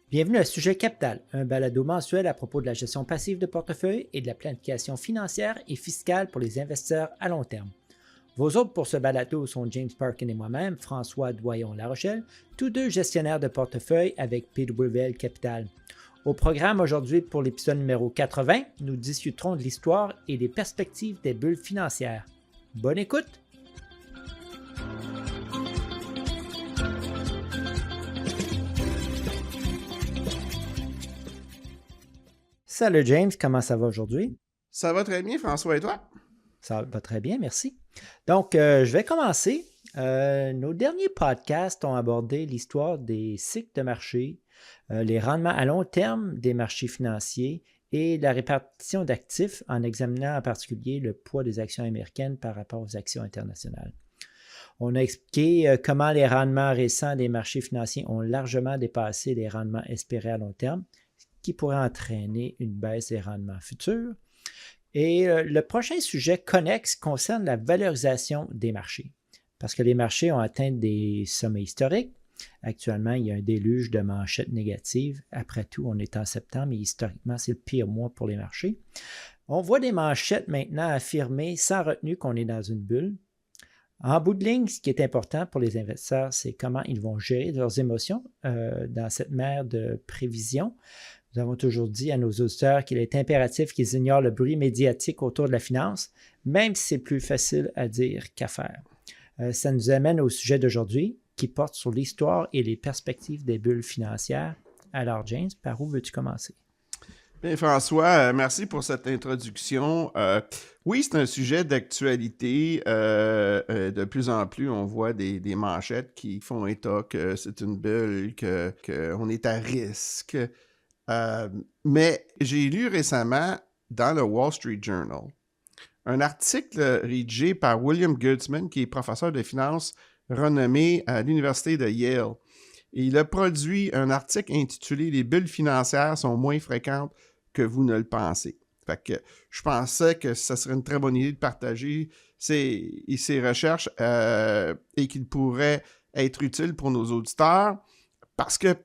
Bienvenue à Sujet Capital, un balado mensuel à propos de la gestion passive de portefeuille et de la planification financière et fiscale pour les investisseurs à long terme. Vos hôtes pour ce balado sont James Parkin et moi-même, François Doyon-La Rochelle, tous deux gestionnaires de portefeuille avec PWL Capital. Au programme aujourd'hui pour l'épisode numéro 80, nous discuterons de l'histoire et des perspectives des bulles financières. Bonne écoute! Salut James, comment ça va aujourd'hui? Ça va très bien, François, et toi? Ça va très bien, merci. Donc, je vais commencer. Nos derniers podcasts ont abordé l'histoire des cycles de marché, les rendements à long terme des marchés financiers et la répartition d'actifs en examinant en particulier le poids des actions américaines par rapport aux actions internationales. On a expliqué comment les rendements récents des marchés financiers ont largement dépassé les rendements espérés à long terme, qui pourrait entraîner une baisse des rendements futurs. Et le prochain sujet connexe concerne la valorisation des marchés, parce que les marchés ont atteint des sommets historiques. Actuellement, il y a un déluge de manchettes négatives. Après tout, on est en septembre et historiquement, c'est le pire mois pour les marchés. On voit des manchettes maintenant affirmer sans retenue qu'on est dans une bulle. En bout de ligne, ce qui est important pour les investisseurs, c'est comment ils vont gérer leurs émotions dans cette mer de prévision. Nous avons toujours dit à nos auditeurs qu'il est impératif qu'ils ignorent le bruit médiatique autour de la finance, même si c'est plus facile à dire qu'à faire. Ça nous amène au sujet d'aujourd'hui, qui porte sur l'histoire et les perspectives des bulles financières. Alors, James, par où veux-tu commencer? Bien, François, merci pour cette introduction. Oui, c'est un sujet d'actualité. De plus en plus, on voit des manchettes qui font état que c'est une bulle, qu'on est à risque. Mais j'ai lu récemment dans le Wall Street Journal un article rédigé par William Goetzmann, qui est professeur de finance renommé à l'Université de Yale. Et il a produit un article intitulé « Les bulles financières sont moins fréquentes que vous ne le pensez ». Fait que je pensais que ça serait une très bonne idée de partager ces recherches et qu'il pourrait être utile pour nos auditeurs. Parce que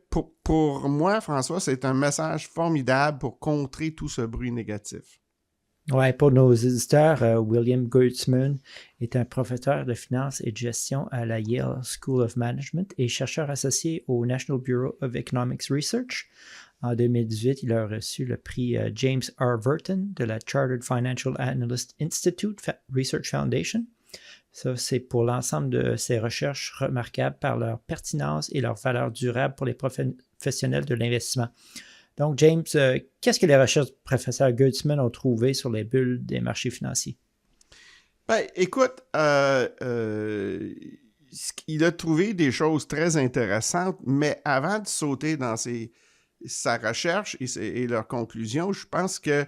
pour moi, François, c'est un message formidable pour contrer tout ce bruit négatif. Oui, pour nos auditeurs, William Goetzmann est un professeur de finance et de gestion à la Yale School of Management et chercheur associé au National Bureau of Economics Research. En 2018, il a reçu le prix James R. Burton de la Chartered Financial Analyst Institute Research Foundation. Ça, c'est pour l'ensemble de ces recherches remarquables par leur pertinence et leur valeur durable pour les professionnels de l'investissement. Donc, James, qu'est-ce que les recherches du professeur Goetzmann ont trouvé sur les bulles des marchés financiers? Ben, écoute, il a trouvé des choses très intéressantes, mais avant de sauter dans sa recherche et leurs conclusions, je pense que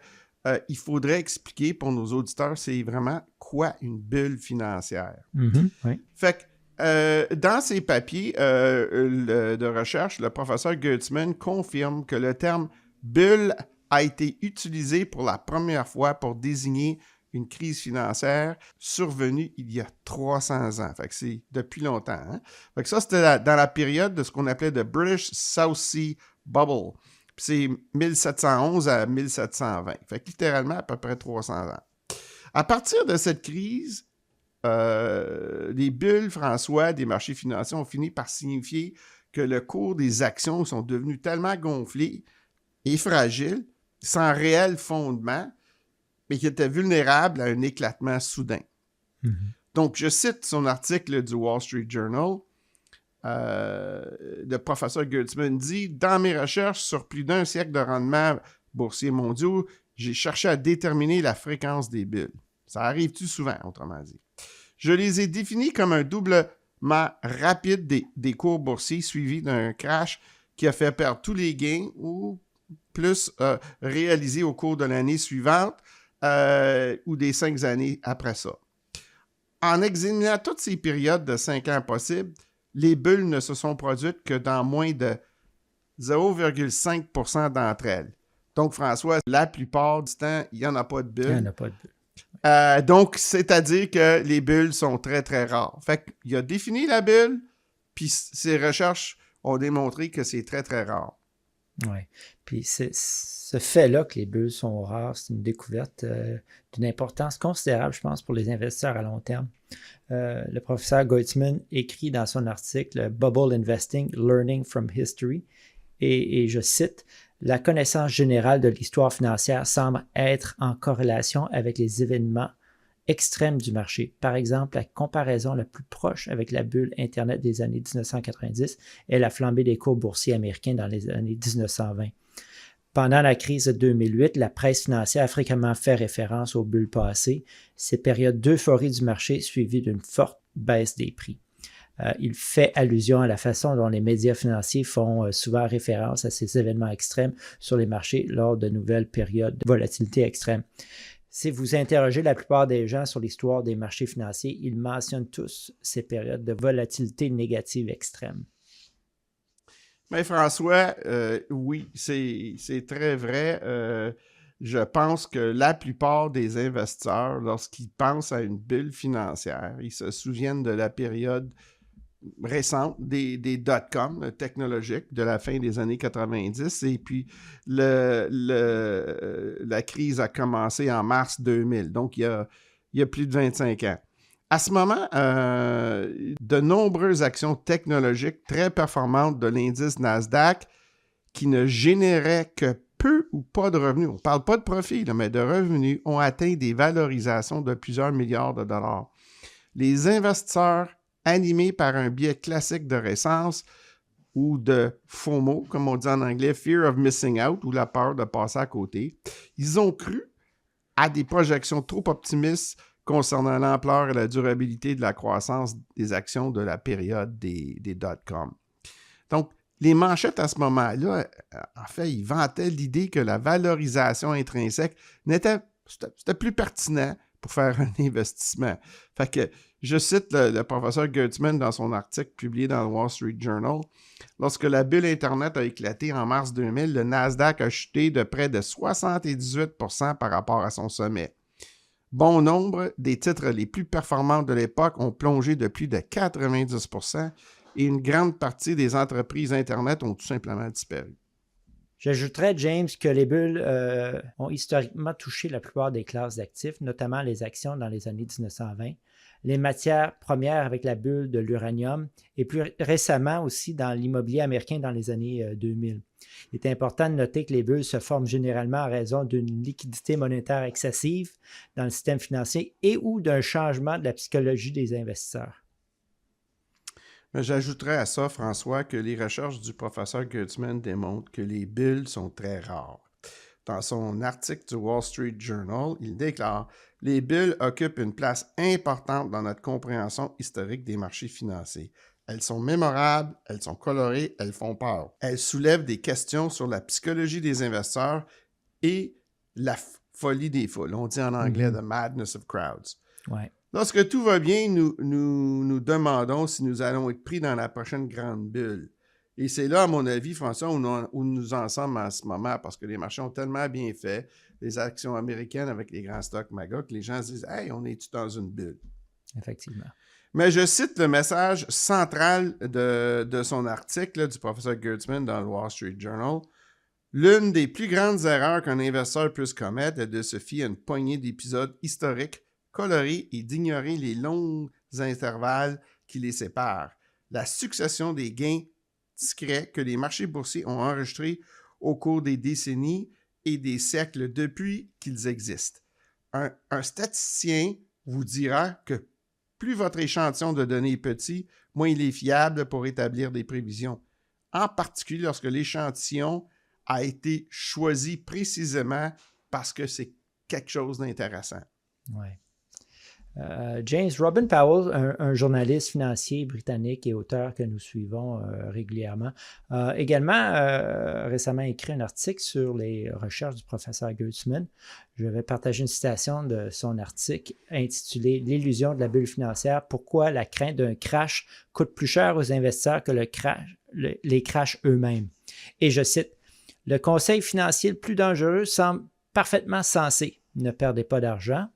il faudrait expliquer pour nos auditeurs, c'est vraiment quoi une bulle financière. Oui. Fait que dans ses papiers de recherche, le professeur Goetzmann confirme que le terme bulle a été utilisé pour la première fois pour désigner une crise financière survenue il y a 300 ans. Fait que c'est depuis longtemps. Hein? Fait que ça, c'était dans la période de ce qu'on appelait the British South Sea Bubble. Puis c'est 1711 à 1720. Fait que littéralement, à peu près 300 ans. À partir de cette crise, les bulles, François, des marchés financiers ont fini par signifier que le cours des actions sont devenus tellement gonflés et fragiles, sans réel fondement, mais qui étaient vulnérables à un éclatement soudain. Donc, je cite son article du Wall Street Journal. Le professeur Goetzmann dit « Dans mes recherches sur plus d'un siècle de rendements boursiers mondiaux, j'ai cherché à déterminer la fréquence des bulles. Ça arrive-tu souvent, autrement dit? Je les ai définis comme un doublement rapide des cours boursiers suivi d'un crash qui a fait perdre tous les gains ou plus réalisés au cours de l'année suivante ou des 5 années après ça. En examinant toutes ces périodes de 5 ans possibles, les bulles ne se sont produites que dans moins de 0,5% d'entre elles. Donc, François, la plupart du temps, il n'y en a pas de bulles. Il n'y en a pas de bulles. Donc, c'est-à-dire que les bulles sont très, très rares. Fait qu'il a défini la bulle, puis ses recherches ont démontré que c'est très, très rare. Oui. Puis ce fait-là que les bulles sont rares, c'est une découverte d'une importance considérable, je pense, pour les investisseurs à long terme. Le professeur Goetzmann écrit dans son article Bubble Investing, Learning from History, et je cite, la connaissance générale de l'histoire financière semble être en corrélation avec les événements extrêmes du marché. Par exemple, la comparaison la plus proche avec la bulle Internet des années 1990 est la flambée des cours boursiers américains dans les années 1920. Pendant la crise de 2008, la presse financière a fréquemment fait référence aux bulles passées, ces périodes d'euphorie du marché suivies d'une forte baisse des prix. Il fait allusion à la façon dont les médias financiers font souvent référence à ces événements extrêmes sur les marchés lors de nouvelles périodes de volatilité extrême. Si vous interrogez la plupart des gens sur l'histoire des marchés financiers, ils mentionnent tous ces périodes de volatilité négative extrême. Mais François, oui, c'est très vrai. Je pense que la plupart des investisseurs, lorsqu'ils pensent à une bulle financière, ils se souviennent de la période récente des dot-com technologiques de la fin des années 90 et puis la crise a commencé en mars 2000, donc il y a plus de 25 ans. À ce moment, de nombreuses actions technologiques très performantes de l'indice Nasdaq qui ne généraient que peu ou pas de revenus, on ne parle pas de profit, là, mais de revenus, ont atteint des valorisations de plusieurs milliards de dollars. Les investisseurs animés par un biais classique de récence ou de FOMO, comme on dit en anglais, Fear of Missing Out, ou la peur de passer à côté, ils ont cru à des projections trop optimistes concernant l'ampleur et la durabilité de la croissance des actions de la période des dot-com. Donc, les manchettes à ce moment-là, en fait, ils vantaient l'idée que la valorisation intrinsèque c'était plus pertinent pour faire un investissement. Fait que je cite le professeur Goetzmann dans son article publié dans le Wall Street Journal. Lorsque la bulle Internet a éclaté en mars 2000, le Nasdaq a chuté de près de 78% par rapport à son sommet. Bon nombre des titres les plus performants de l'époque ont plongé de plus de 90% et une grande partie des entreprises Internet ont tout simplement disparu. J'ajouterais, James, que les bulles ont historiquement touché la plupart des classes d'actifs, notamment les actions dans les années 1920, les matières premières avec la bulle de l'uranium et plus récemment aussi dans l'immobilier américain dans les années 2000. Il est important de noter que les bulles se forment généralement en raison d'une liquidité monétaire excessive dans le système financier et ou d'un changement de la psychologie des investisseurs. Mais j'ajouterais à ça, François, que les recherches du professeur Goetzmann démontrent que les bulles sont très rares. Dans son article du Wall Street Journal, il déclare « Les bulles occupent une place importante dans notre compréhension historique des marchés financiers. Elles sont mémorables, elles sont colorées, elles font peur. Elles soulèvent des questions sur la psychologie des investisseurs et la folie des foules. » On dit en anglais « the madness of crowds ». Ouais. Lorsque tout va bien, nous demandons si nous allons être pris dans la prochaine grande bulle. Et c'est là, à mon avis, François, où nous en sommes en ce moment, parce que les marchés ont tellement bien fait, les actions américaines avec les grands stocks MAGA, que les gens se disent « Hey, on est-tu dans une bulle? » Effectivement. Mais je cite le message central de son article là, du professeur Goetzmann dans le Wall Street Journal. « L'une des plus grandes erreurs qu'un investisseur puisse commettre est de se fier à une poignée d'épisodes historiques colorés et d'ignorer les longs intervalles qui les séparent. La succession des gains discrets que les marchés boursiers ont enregistrés au cours des décennies et des siècles depuis qu'ils existent. Un statisticien vous dira que plus votre échantillon de données est petit, moins il est fiable pour établir des prévisions. En particulier lorsque l'échantillon a été choisi précisément parce que c'est quelque chose d'intéressant. Ouais. James Robin Powell, un journaliste financier britannique et auteur que nous suivons régulièrement, a également récemment écrit un article sur les recherches du professeur Goetzmann. Je vais partager une citation de son article intitulé « L'illusion de la bulle financière, pourquoi la crainte d'un crash coûte plus cher aux investisseurs que les crashs eux-mêmes. » Et je cite, « Le conseil financier le plus dangereux semble parfaitement sensé. Ne perdez pas d'argent.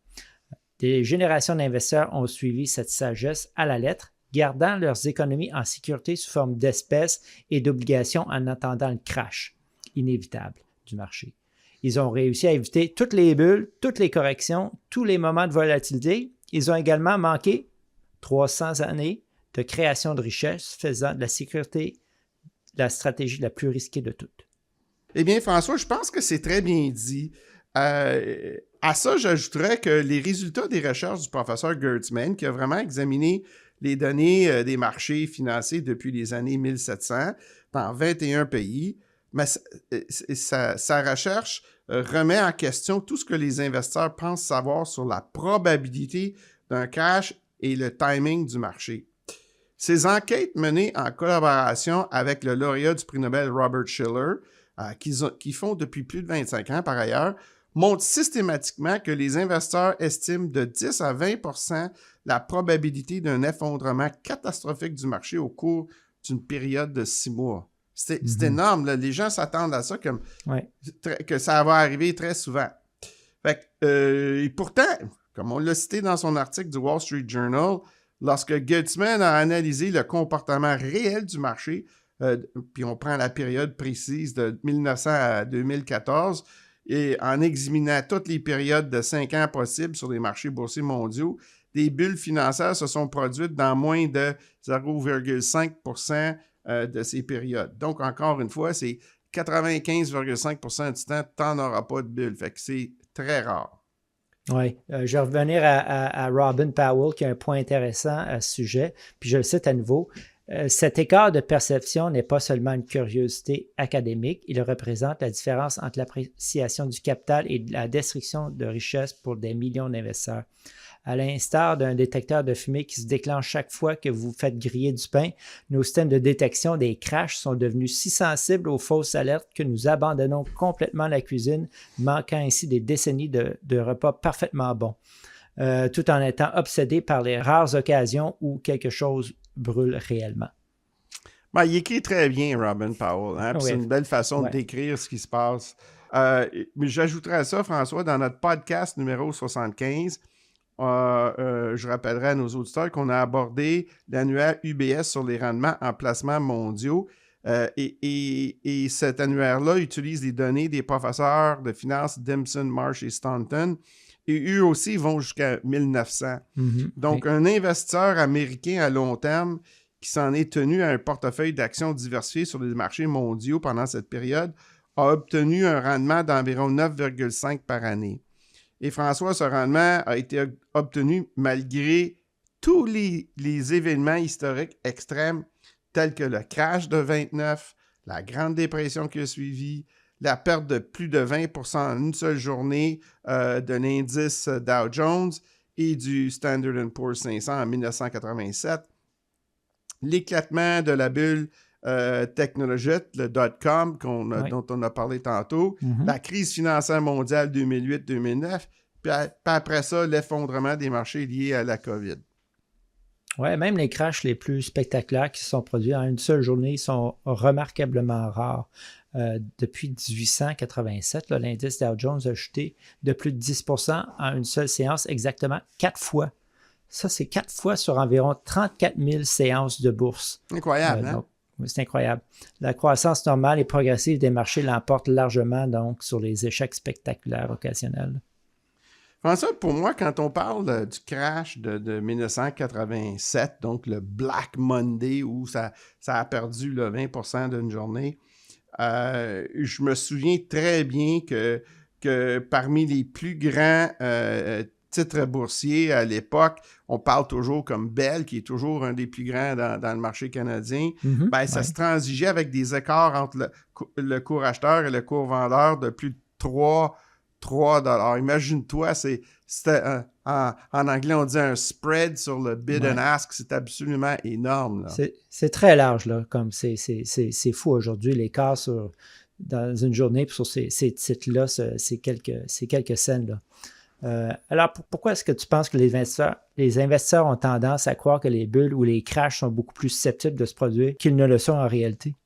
Des générations d'investisseurs ont suivi cette sagesse à la lettre, gardant leurs économies en sécurité sous forme d'espèces et d'obligations en attendant le crash inévitable du marché. Ils ont réussi à éviter toutes les bulles, toutes les corrections, tous les moments de volatilité. Ils ont également manqué 300 années de création de richesse, faisant de la sécurité la stratégie la plus risquée de toutes. Eh bien, François, je pense que c'est très bien dit. À ça, j'ajouterais que les résultats des recherches du professeur Gertzman, qui a vraiment examiné les données des marchés financiers depuis les années 1700 dans 21 pays, mais sa recherche remet en question tout ce que les investisseurs pensent savoir sur la probabilité d'un crash et le timing du marché. Ces enquêtes menées en collaboration avec le lauréat du prix Nobel Robert Shiller, qui font depuis plus de 25 ans par ailleurs, montrent systématiquement que les investisseurs estiment de 10 à 20 % la probabilité d'un effondrement catastrophique du marché au cours d'une période de 6 mois. C'est énorme, là. Les gens s'attendent à ça comme que ça va arriver très souvent. Et pourtant, comme on l'a cité dans son article du Wall Street Journal, lorsque Gertzman a analysé le comportement réel du marché, puis on prend la période précise de 1900 à 2014, et en examinant toutes les périodes de 5 ans possibles sur les marchés boursiers mondiaux, des bulles financières se sont produites dans moins de 0,5 % de ces périodes. Donc, encore une fois, c'est 95,5 % du temps, tu n'en auras pas de bulle. Fait que c'est très rare. Oui, je vais revenir à Robin Powell qui a un point intéressant à ce sujet, puis je le cite à nouveau. Cet écart de perception n'est pas seulement une curiosité académique, il représente la différence entre l'appréciation du capital et la destruction de richesses pour des millions d'investisseurs. À l'instar d'un détecteur de fumée qui se déclenche chaque fois que vous faites griller du pain, nos systèmes de détection des crashs sont devenus si sensibles aux fausses alertes que nous abandonnons complètement la cuisine, manquant ainsi des décennies de repas parfaitement bons, tout en étant obsédés par les rares occasions où quelque chose brûle réellement. Ben, il écrit très bien, Robin Powell. Hein? C'est une belle façon de décrire ce qui se passe. Mais j'ajouterais à ça, François, dans notre podcast numéro 75, je rappellerai à nos auditeurs qu'on a abordé l'annuaire UBS sur les rendements en placements mondiaux. Et cet annuaire-là utilise les données des professeurs de finance Dimson, Marsh et Staunton. Et eux aussi vont jusqu'à 1900. Donc, un investisseur américain à long terme qui s'en est tenu à un portefeuille d'actions diversifiées sur les marchés mondiaux pendant cette période a obtenu un rendement d'environ 9,5 par année. Et François, ce rendement a été obtenu malgré tous les événements historiques extrêmes tels que le crash de 29, la Grande Dépression qui a suivi, la perte de plus de 20 % en une seule journée de l'indice Dow Jones et du Standard & Poor's 500 en 1987, l'éclatement de la bulle technologique, le dot-com dont on a parlé tantôt, la crise financière mondiale 2008-2009, puis après ça, l'effondrement des marchés liés à la COVID. Oui, même les crashs les plus spectaculaires qui se sont produits en une seule journée sont remarquablement rares. Depuis 1887, là, l'indice Dow Jones a chuté de plus de 10 % en une seule séance, exactement 4 fois. Ça, c'est 4 fois sur environ 34 000 séances de bourse. Incroyable, hein? Donc, c'est incroyable. La croissance normale et progressive des marchés l'emporte largement donc sur les échecs spectaculaires occasionnels. François, pour moi, quand on parle du crash de 1987, donc le Black Monday où ça a perdu le 20 % d'une journée, je me souviens très bien que parmi les plus grands titres boursiers à l'époque, on parle toujours comme Bell, qui est toujours un des plus grands dans le marché canadien, ça se transigeait avec des écarts entre le cours acheteur et le cours vendeur de plus de 3 $. Imagine-toi, c'était en anglais, on dit un spread sur le bid and ask. C'est absolument énorme. Là. C'est très large, là. Comme c'est fou aujourd'hui, l'écart dans une journée sur ces titres-là, c'est quelques cents. Là. Alors, pourquoi est-ce que tu penses que les investisseurs ont tendance à croire que les bulles ou les crashs sont beaucoup plus susceptibles de se produire qu'ils ne le sont en réalité?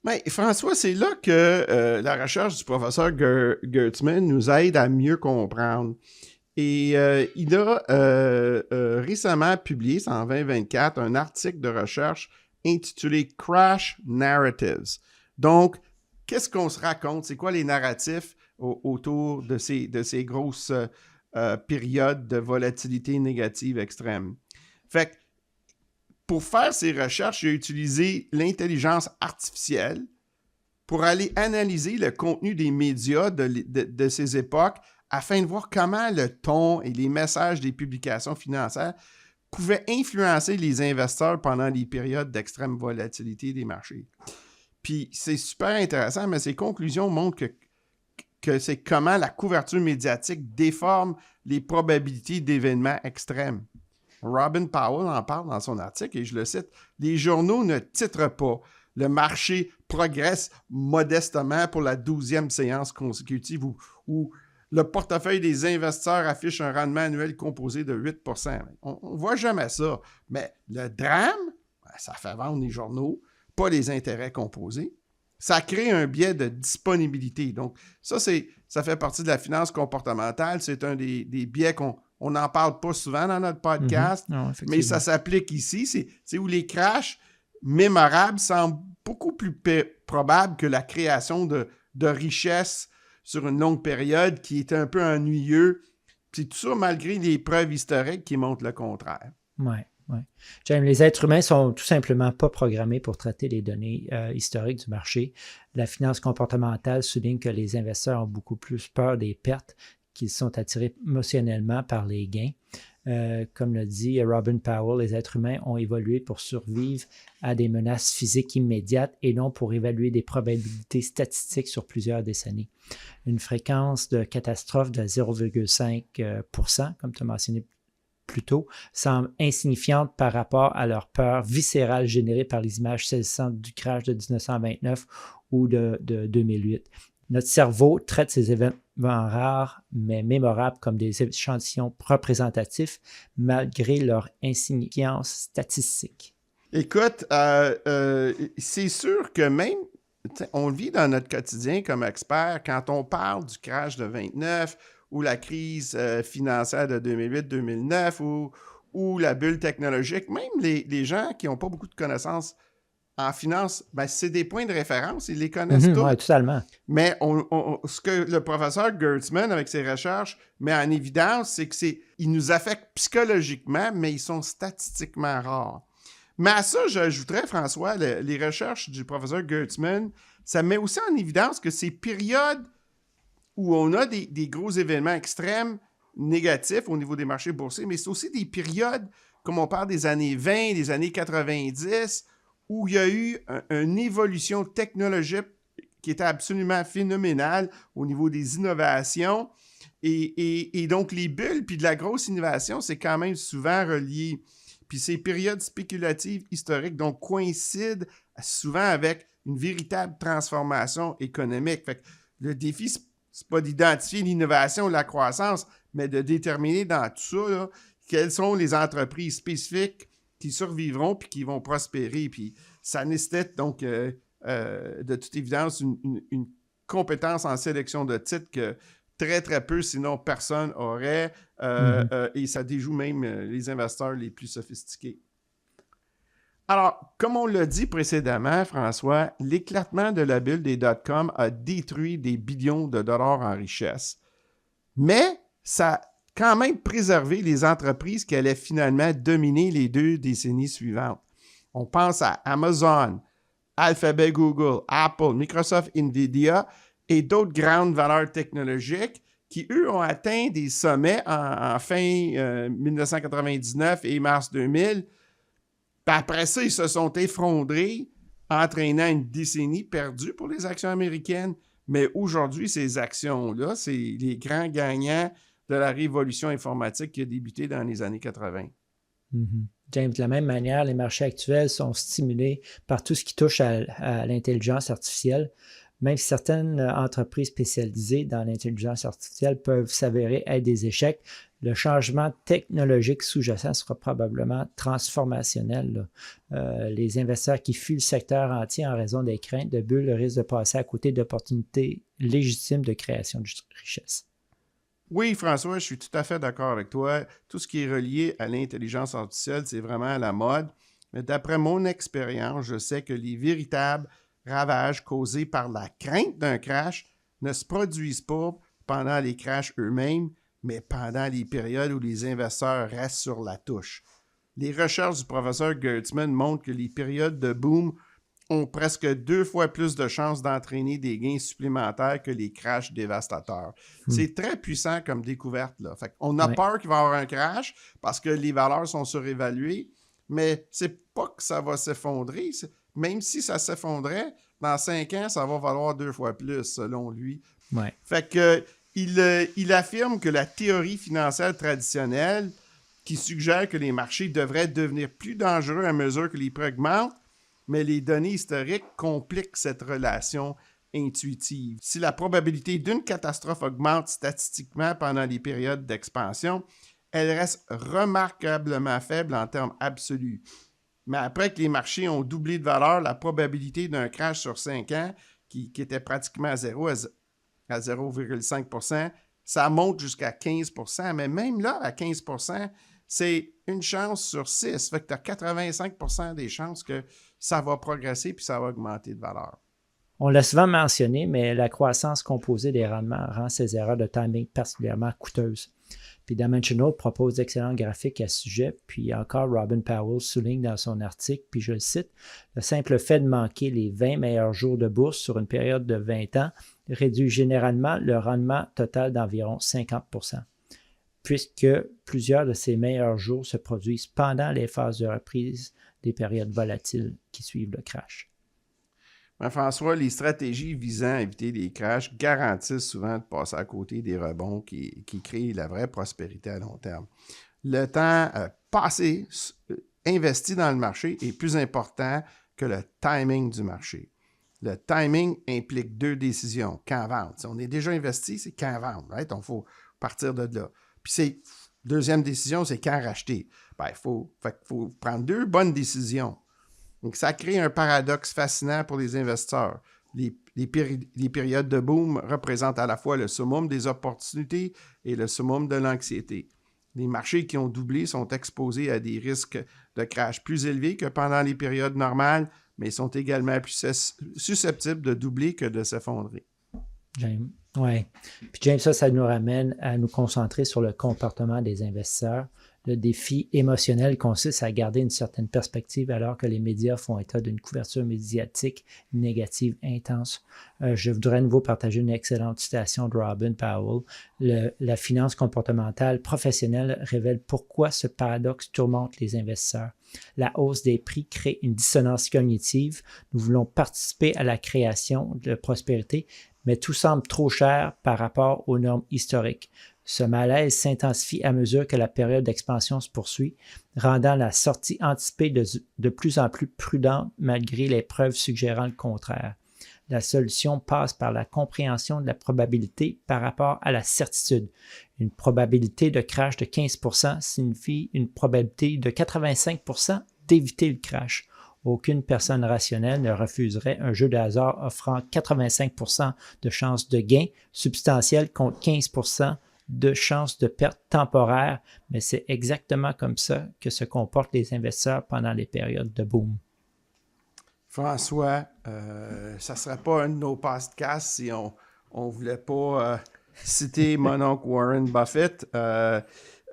Bien, François, c'est là que la recherche du professeur Gertzman nous aide à mieux comprendre. Et il a récemment publié, c'est en 2024, un article de recherche intitulé Crash Narratives. Donc, qu'est-ce qu'on se raconte? C'est quoi les narratifs autour de ces grosses périodes de volatilité négative extrême? Fait que, pour faire ces recherches, j'ai utilisé l'intelligence artificielle pour aller analyser le contenu des médias de ces époques afin de voir comment le ton et les messages des publications financières pouvaient influencer les investisseurs pendant les périodes d'extrême volatilité des marchés. Puis c'est super intéressant, mais ces conclusions montrent que c'est comment la couverture médiatique déforme les probabilités d'événements extrêmes. Robin Powell en parle dans son article et je le cite, « Les journaux ne titrent pas « Le marché progresse modestement pour la 12e séance consécutive » ou le portefeuille des investisseurs affiche un rendement annuel composé de 8%. On ne voit jamais ça. Mais le drame, ça fait vendre les journaux, pas les intérêts composés. Ça crée un biais de disponibilité. Donc, ça fait partie de la finance comportementale. C'est un des biais qu'on n'en parle pas souvent dans notre podcast, Non, mais ça s'applique ici. C'est où les crashs mémorables semblent beaucoup plus probables que la création de richesses sur une longue période qui est un peu ennuyeux. Puis tout ça malgré les preuves historiques qui montrent le contraire. Oui. James, les êtres humains sont tout simplement pas programmés pour traiter les données historiques du marché. La finance comportementale souligne que les investisseurs ont beaucoup plus peur des pertes qu'ils sont attirés émotionnellement par les gains. Comme le dit Robin Powell, les êtres humains ont évolué pour survivre à des menaces physiques immédiates et non pour évaluer des probabilités statistiques sur plusieurs décennies. Une fréquence de catastrophe de 0,5%, comme tu as mentionné plus tôt, semble insignifiante par rapport à leur peur viscérale générée par les images saisissantes du crash de 1929 ou de 2008. Notre cerveau traite ces événements rares mais mémorables comme des échantillons représentatifs malgré leur insignifiance statistique. Écoute, c'est sûr que même, on le vit dans notre quotidien comme expert, quand on parle du crash de 29 ou la crise financière de 2008-2009 ou la bulle technologique, même les gens qui n'ont pas beaucoup de connaissances en finance, ben, c'est des points de référence, ils les connaissent tous. Oui, totalement. Mais ce que le professeur Gertzman, avec ses recherches, met en évidence, c'est qu'ils nous affectent psychologiquement, mais ils sont statistiquement rares. Mais à ça, j'ajouterais, François, les recherches du professeur Gertzman, ça met aussi en évidence que ces périodes où on a des gros événements extrêmes négatifs au niveau des marchés boursiers, mais c'est aussi des périodes, comme on parle des années 20, des années 90, où il y a eu une évolution technologique qui était absolument phénoménale au niveau des innovations. Et donc, les bulles puis de la grosse innovation, c'est quand même souvent relié. Puis ces périodes spéculatives historiques donc coïncident souvent avec une véritable transformation économique. Fait que le défi, c'est pas d'identifier l'innovation ou la croissance, mais de déterminer dans tout ça là, quelles sont les entreprises spécifiques qui survivront puis qui vont prospérer. Puis ça nécessite donc de toute évidence une compétence en sélection de titres que très, très peu, sinon personne aurait. Et ça déjoue même les investisseurs les plus sophistiqués. Alors, comme on l'a dit précédemment, François, l'éclatement de la bulle des dot-com a détruit des billions de dollars en richesse. Mais ça a quand même préservé les entreprises qui allaient finalement dominer les 2 décennies suivantes. On pense à Amazon, Alphabet, Google, Apple, Microsoft, Nvidia et d'autres grandes valeurs technologiques qui, eux, ont atteint des sommets en fin 1999 et mars 2000. Puis après ça, ils se sont effondrés, entraînant une décennie perdue pour les actions américaines. Mais aujourd'hui, ces actions-là, c'est les grands gagnants de la révolution informatique qui a débuté dans les années 80. James, de la même manière, les marchés actuels sont stimulés par tout ce qui touche à l'intelligence artificielle. Même si certaines entreprises spécialisées dans l'intelligence artificielle peuvent s'avérer être des échecs, le changement technologique sous-jacent sera probablement transformationnel. Les investisseurs qui fuient le secteur entier en raison des craintes de bulles risquent de passer à côté d'opportunités légitimes de création de richesse. Oui, François, je suis tout à fait d'accord avec toi. Tout ce qui est relié à l'intelligence artificielle, c'est vraiment à la mode. Mais d'après mon expérience, je sais que les véritables ravages causés par la crainte d'un crash ne se produisent pas pendant les crashs eux-mêmes, mais pendant les périodes où les investisseurs restent sur la touche. Les recherches du professeur Gertzman montrent que les périodes de boom ont presque 2 fois plus de chances d'entraîner des gains supplémentaires que les crashs dévastateurs. C'est très puissant comme découverte, là. Fait qu'on a peur qu'il va y avoir un crash parce que les valeurs sont surévaluées, mais c'est pas que ça va s'effondrer. Même si ça s'effondrait, dans 5 ans, ça va valoir 2 fois plus, selon lui. Ouais. Fait que il affirme que la théorie financière traditionnelle qui suggère que les marchés devraient devenir plus dangereux à mesure que les prix augmentent, mais les données historiques compliquent cette relation intuitive. Si la probabilité d'une catastrophe augmente statistiquement pendant les périodes d'expansion, elle reste remarquablement faible en termes absolus. Mais après que les marchés ont doublé de valeur, la probabilité d'un crash sur 5 ans, qui était pratiquement à 0, à 0,5 %, ça monte jusqu'à 15 %. Mais même là, à 15 %, c'est une chance sur 6. Fait que tu as 85 % des chances que ça va progresser puis ça va augmenter de valeur. On l'a souvent mentionné, mais la croissance composée des rendements rend ces erreurs de timing particulièrement coûteuses. Puis Dimensional propose d'excellents graphiques à ce sujet, puis encore Robin Powell souligne dans son article, puis je le cite, « Le simple fait de manquer les 20 meilleurs jours de bourse sur une période de 20 ans réduit généralement le rendement total d'environ 50 %, puisque plusieurs de ces meilleurs jours se produisent pendant les phases de reprise des périodes volatiles qui suivent le crash. » François, les stratégies visant à éviter les crashs garantissent souvent de passer à côté des rebonds qui créent la vraie prospérité à long terme. Le temps passé investi dans le marché est plus important que le timing du marché. Le timing implique 2 décisions. Quand vendre? Si on est déjà investi, c'est quand vendre. Right? Donc, il faut partir de là. Puis, deuxième décision, c'est quand racheter. Il faut prendre 2 bonnes décisions. Donc, ça crée un paradoxe fascinant pour les investisseurs. Les périodes de boom représentent à la fois le summum des opportunités et le summum de l'anxiété. Les marchés qui ont doublé sont exposés à des risques de crash plus élevés que pendant les périodes normales, mais sont également plus susceptibles de doubler que de s'effondrer. James, oui. Puis James, ça nous ramène à nous concentrer sur le comportement des investisseurs. Le défi émotionnel consiste à garder une certaine perspective alors que les médias font état d'une couverture médiatique négative intense. Je voudrais à nouveau partager une excellente citation de Robin Powell. La finance comportementale professionnelle révèle pourquoi ce paradoxe tourmente les investisseurs. La hausse des prix crée une dissonance cognitive. Nous voulons participer à la création de prospérité, mais tout semble trop cher par rapport aux normes historiques. Ce malaise s'intensifie à mesure que la période d'expansion se poursuit, rendant la sortie anticipée de plus en plus prudente malgré les preuves suggérant le contraire. La solution passe par la compréhension de la probabilité par rapport à la certitude. Une probabilité de crash de 15 % signifie une probabilité de 85 % d'éviter le crash. Aucune personne rationnelle ne refuserait un jeu de hasard offrant 85 % de chances de gain substantielles contre 15 % de chances de perte temporaire, mais c'est exactement comme ça que se comportent les investisseurs pendant les périodes de boom. François, ça ne serait pas un de nos podcasts si on ne voulait pas citer mon oncle Warren Buffett.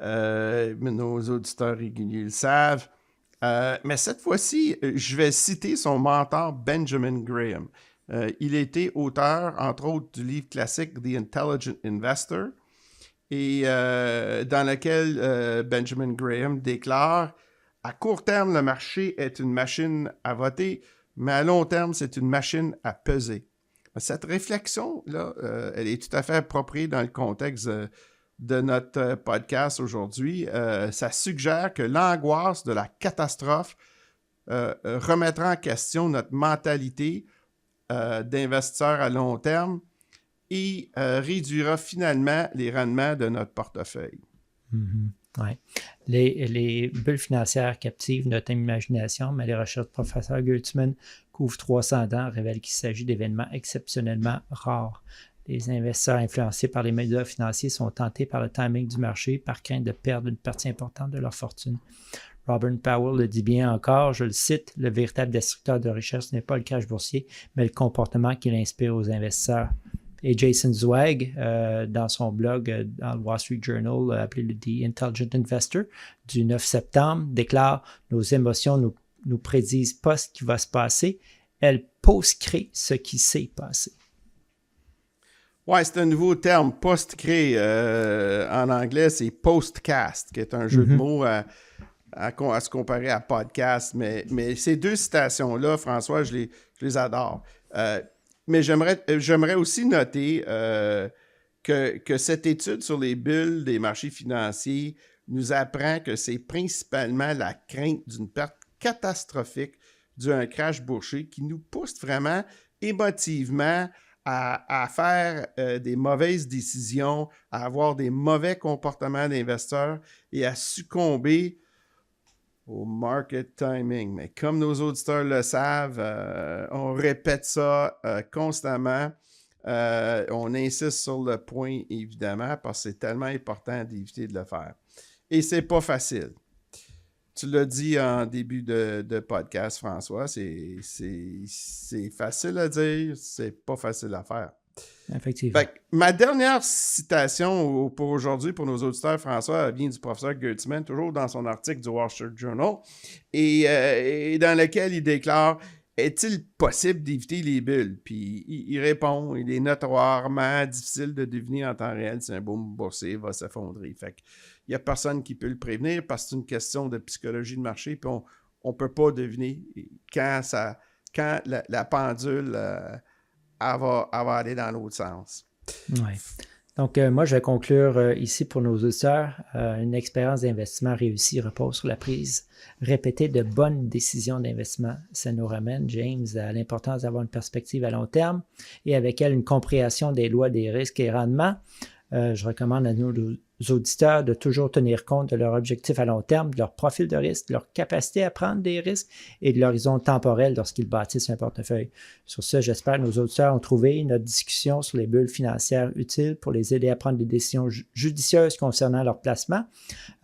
Nos auditeurs réguliers le savent. Mais cette fois-ci, je vais citer son mentor Benjamin Graham. Il était auteur, entre autres, du livre classique The Intelligent Investor, et dans lequel Benjamin Graham déclare « À court terme, le marché est une machine à voter, mais à long terme, c'est une machine à peser. » Cette réflexion-là, elle est tout à fait appropriée dans le contexte de notre podcast aujourd'hui. Ça suggère que l'angoisse de la catastrophe remettra en question notre mentalité d'investisseur à long terme et réduira finalement les rendements de notre portefeuille. Ouais. Les bulles financières captivent notre imagination, mais les recherches du professeur Gertzman couvrent 300 ans révèlent qu'il s'agit d'événements exceptionnellement rares. Les investisseurs influencés par les médias financiers sont tentés par le timing du marché par crainte de perdre une partie importante de leur fortune. Robert Powell le dit bien encore, je le cite, le véritable destructeur de richesse n'est pas le crash boursier, mais le comportement qu'il inspire aux investisseurs. Et Jason Zweig, dans son blog dans le Wall Street Journal, appelé The Intelligent Investor, du 9 septembre, déclare « Nos émotions nous prédisent pas ce qui va se passer, elles post-créent ce qui s'est passé. » Ouais, c'est un nouveau terme, post-crée. En anglais, c'est postcast, qui est un jeu de mots à se comparer à podcast. Mais ces deux citations-là, François, je les adore. Mais j'aimerais aussi noter que cette étude sur les bulles des marchés financiers nous apprend que c'est principalement la crainte d'une perte catastrophique dû à un crash boursier qui nous pousse vraiment émotivement à faire des mauvaises décisions, à avoir des mauvais comportements d'investeurs et à succomber au market timing. Mais comme nos auditeurs le savent, on répète ça constamment. On insiste sur le point, évidemment, parce que c'est tellement important d'éviter de le faire. Et c'est pas facile. Tu l'as dit en début de podcast, François, c'est facile à dire, c'est pas facile à faire. Effectivement. Ma dernière citation pour aujourd'hui, pour nos auditeurs, François, vient du professeur Gertzman, toujours dans son article du Wall Street Journal, et dans lequel il déclare « Est-il possible d'éviter les bulles? » Puis il répond « Il est notoirement difficile de deviner en temps réel si un boom boursier va s'effondrer. » Fait qu'il n'y a personne qui peut le prévenir parce que c'est une question de psychologie de marché, puis on ne peut pas deviner quand la pendule elle va aller dans l'autre sens. Oui. Donc, moi, je vais conclure ici pour nos auditeurs. Une expérience d'investissement réussie repose sur la prise répétée de bonnes décisions d'investissement. Ça nous ramène, James, à l'importance d'avoir une perspective à long terme et avec elle une compréhension des lois des risques et rendements. Je recommande à nos auditeurs de toujours tenir compte de leur objectif à long terme, de leur profil de risque, de leur capacité à prendre des risques et de l'horizon temporel lorsqu'ils bâtissent un portefeuille. Sur ce, j'espère que nos auditeurs ont trouvé notre discussion sur les bulles financières utile pour les aider à prendre des décisions judicieuses concernant leur placement.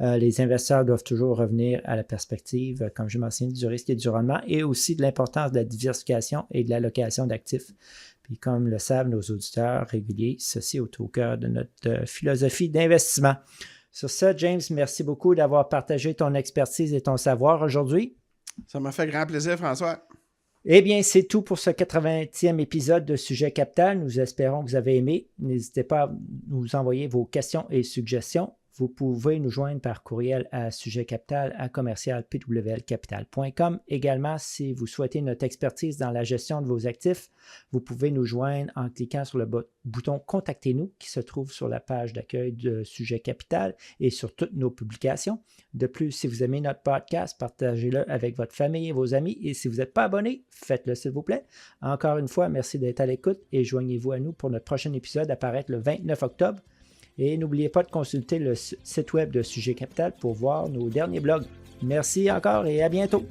Les investisseurs doivent toujours revenir à la perspective, comme je mentionné, du risque et du rendement et aussi de l'importance de la diversification et de l'allocation d'actifs. Puis comme le savent nos auditeurs réguliers, ceci est au cœur de notre philosophie d'investissement. Sur ça, James, merci beaucoup d'avoir partagé ton expertise et ton savoir aujourd'hui. Ça m'a fait grand plaisir, François. Eh bien, c'est tout pour ce 80e épisode de Sujet Capital. Nous espérons que vous avez aimé. N'hésitez pas à nous envoyer vos questions et suggestions. Vous pouvez nous joindre par courriel à sujetcapital@pwlcapital.com. Également, si vous souhaitez notre expertise dans la gestion de vos actifs, vous pouvez nous joindre en cliquant sur le bouton « Contactez-nous » qui se trouve sur la page d'accueil de Sujet Capital et sur toutes nos publications. De plus, si vous aimez notre podcast, partagez-le avec votre famille et vos amis. Et si vous n'êtes pas abonné, faites-le s'il vous plaît. Encore une fois, merci d'être à l'écoute et joignez-vous à nous pour notre prochain épisode à paraître le 29 octobre. Et n'oubliez pas de consulter le site web de Sujet Capital pour voir nos derniers blogs. Merci encore et à bientôt.